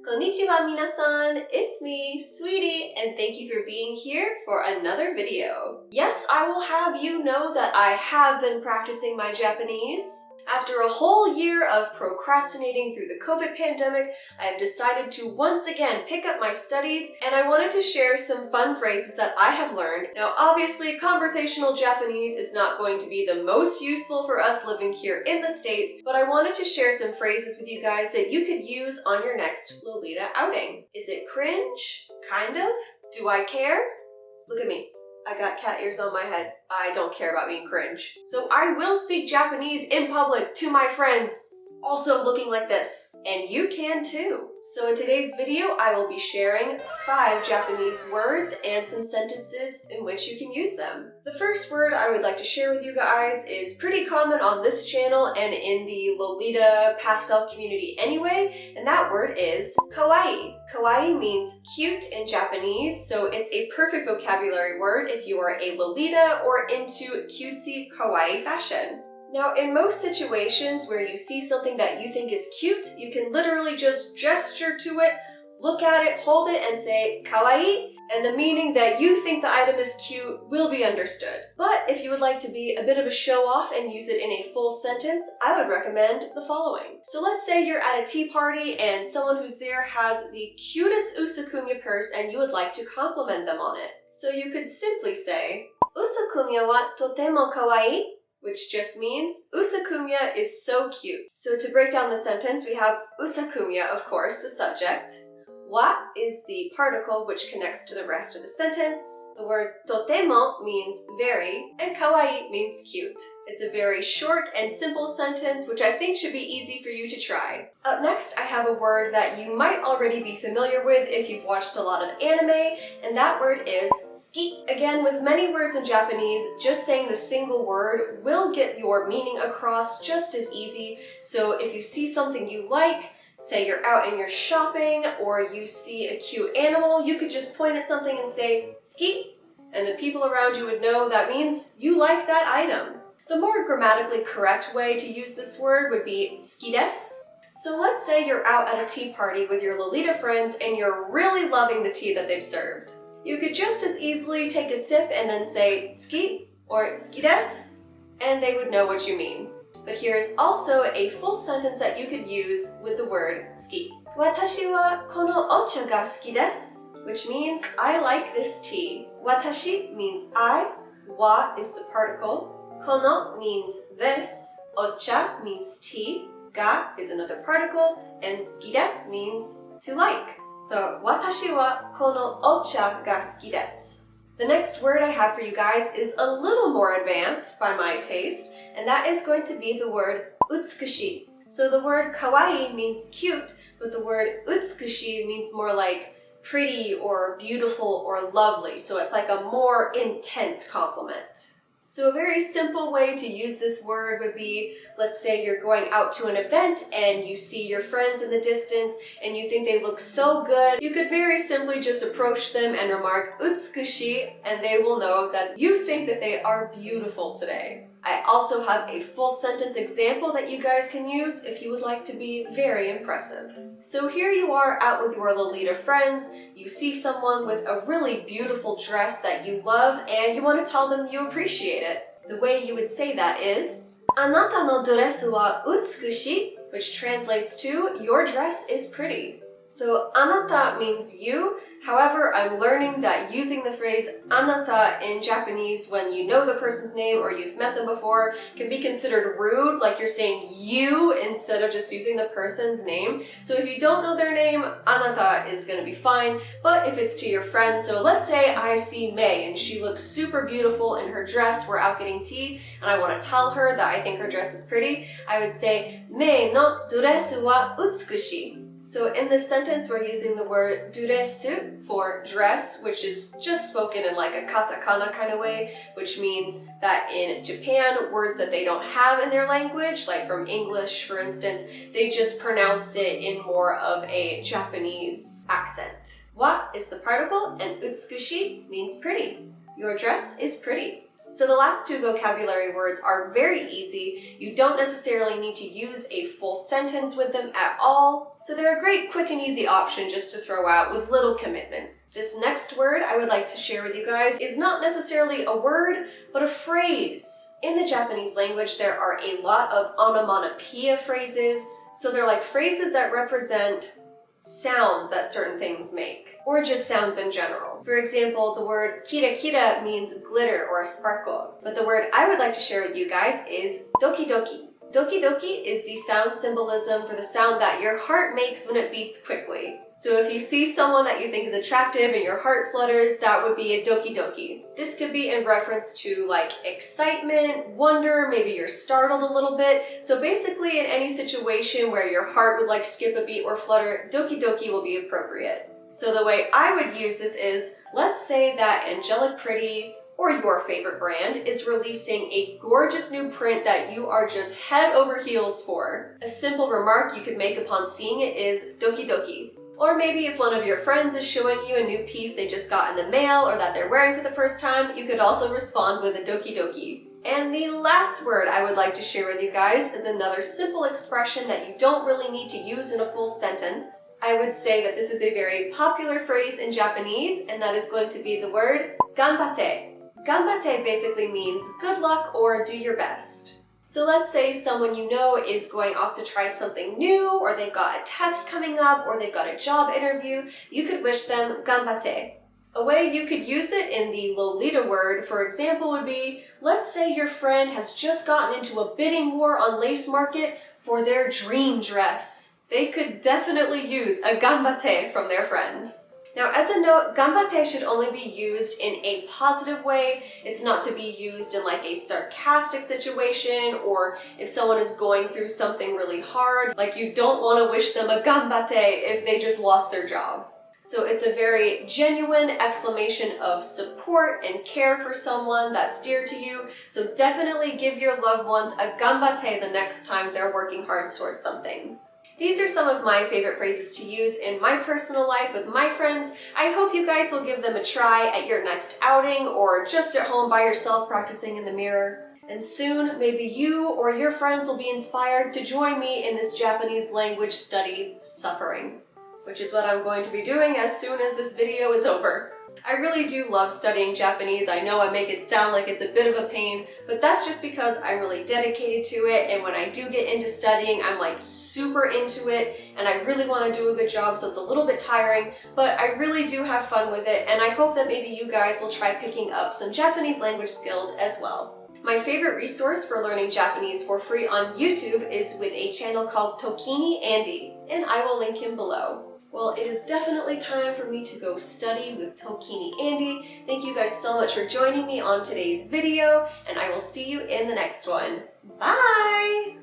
Konnichiwa minasan, it's me, Sweetie, and thank you for being here for another video. Yes, I will have you know that I have been practicing my Japanese. After a whole year of procrastinating through the COVID pandemic, I have decided to once again pick up my studies, and I wanted to share some fun phrases that I have learned. Now, obviously, conversational Japanese is not going to be the most useful for us living here in the States, but I wanted to share some phrases with you guys that you could use on your next Lolita outing. Is it cringe? Kind of? Do I care? Look at me. I got cat ears on my head. I don't care about being cringe. So I will speak Japanese in public to my friends, also looking like this. And you can too. So in today's video, I will be sharing 5 Japanese words and some sentences in which you can use them. The first word I would like to share with you guys is pretty common on this channel and in the Lolita pastel community anyway, and that word is kawaii. Kawaii means cute in Japanese, so it's a perfect vocabulary word if you are a Lolita or into cutesy kawaii fashion. Now, in most situations where you see something that you think is cute, you can literally just gesture to it, look at it, hold it, and say kawaii, and the meaning that you think the item is cute will be understood. But if you would like to be a bit of a show-off and use it in a full sentence, I would recommend the following. So let's say you're at a tea party and someone who's there has the cutest utsukushi purse and you would like to compliment them on it. So you could simply say, "Utsukushi wa totemo kawaii," which just means utsukushi is so cute. So to break down the sentence, we have utsukushi, of course, the subject. Wa is the particle which connects to the rest of the sentence. The word totemo means very, and kawaii means cute. It's a very short and simple sentence, which I think should be easy for you to try. Up next, I have a word that you might already be familiar with if you've watched a lot of anime, and that word is tsuki. Again, with many words in Japanese, just saying the single word will get your meaning across just as easy. So if you see something you like, say you're out and you're shopping, or you see a cute animal, you could just point at something and say, tsuki, and the people around you would know that means you like that item. The more grammatically correct way to use this word would be tsukidesu. So let's say you're out at a tea party with your Lolita friends and you're really loving the tea that they've served. You could just as easily take a sip and then say tsuki or tsukidesu, and they would know what you mean. But here's also a full sentence that you could use with the word tsuki. Watashi wa kono ocha ga suki desu, which means I like this tea. Watashi means I, wa is the particle, kono means this, ocha means tea, ga is another particle, and suki desu means to like. So watashi wa kono ocha ga suki desu. The next word I have for you guys is a little more advanced by my taste, and that is going to be the word utsukushi. So the word kawaii means cute, but the word utsukushi means more like pretty or beautiful or lovely. So it's like a more intense compliment. So a very simple way to use this word would be, let's say you're going out to an event and you see your friends in the distance and you think they look so good. You could very simply just approach them and remark utsukushi, and they will know that you think that they are beautiful today. I also have a full sentence example that you guys can use if you would like to be very impressive. So here you are out with your Lolita friends, you see someone with a really beautiful dress that you love and you want to tell them you appreciate it. The way you would say that is, Anata no doresu wa utsukushi, which translates to, your dress is pretty. So anata means you. However, I'm learning that using the phrase anata in Japanese when you know the person's name or you've met them before can be considered rude, like you're saying you instead of just using the person's name. So if you don't know their name, anata is going to be fine, but if it's to your friend, so let's say I see May and she looks super beautiful in her dress, we're out getting tea, and I want to tell her that I think her dress is pretty, I would say, Mei no doresu wa utsukushi. So in this sentence, we're using the word doresu for dress, which is just spoken in like a katakana kind of way, which means that in Japan, words that they don't have in their language, like from English, for instance, they just pronounce it in more of a Japanese accent. Wa is the particle, and utsukushi means pretty. Your dress is pretty. So the last two vocabulary words are very easy. You don't necessarily need to use a full sentence with them at all, so they're a great quick and easy option just to throw out with little commitment. This next word I would like to share with you guys is not necessarily a word, but a phrase. In the Japanese language, there are a lot of onomatopoeia phrases, so they're like phrases that represent sounds that certain things make, or just sounds in general. For example, the word kira kira means glitter or sparkle, but the word I would like to share with you guys is doki doki. Doki doki is the sound symbolism for the sound that your heart makes when it beats quickly. So if you see someone that you think is attractive and your heart flutters, that would be a doki doki. This could be in reference to like excitement, wonder, maybe you're startled a little bit. So basically in any situation where your heart would like skip a beat or flutter, doki doki will be appropriate. So the way I would use this is, let's say that Angelic Pretty or your favorite brand is releasing a gorgeous new print that you are just head over heels for. A simple remark you could make upon seeing it is doki doki. Or maybe if one of your friends is showing you a new piece they just got in the mail or that they're wearing for the first time, you could also respond with a doki doki. And the last word I would like to share with you guys is another simple expression that you don't really need to use in a full sentence. I would say that this is a very popular phrase in Japanese, and that is going to be the word ganbatte. Ganbatte basically means good luck or do your best. So let's say someone you know is going off to try something new, or they've got a test coming up, or they've got a job interview. You could wish them ganbatte. A way you could use it in the Lolita word, for example, would be, let's say your friend has just gotten into a bidding war on Lace Market for their dream dress. They could definitely use a ganbatte from their friend. Now, as a note, ganbatte should only be used in a positive way. It's not to be used in like a sarcastic situation, or if someone is going through something really hard, like you don't want to wish them a ganbatte if they just lost their job. So it's a very genuine exclamation of support and care for someone that's dear to you. So definitely give your loved ones a ganbatte the next time they're working hard towards something. These are some of my favorite phrases to use in my personal life with my friends. I hope you guys will give them a try at your next outing or just at home by yourself practicing in the mirror. And soon, maybe you or your friends will be inspired to join me in this Japanese language study suffering, which is what I'm going to be doing as soon as this video is over. I really do love studying Japanese. I know I make it sound like it's a bit of a pain, but that's just because I'm really dedicated to it, and when I do get into studying, I'm like super into it, and I really want to do a good job, so it's a little bit tiring, but I really do have fun with it, and I hope that maybe you guys will try picking up some Japanese language skills as well. My favorite resource for learning Japanese for free on YouTube is with a channel called Tokini Andy, and I will link him below. Well, it is definitely time for me to go study with Tokini Andy. Thank you guys so much for joining me on today's video, and I will see you in the next one. Bye!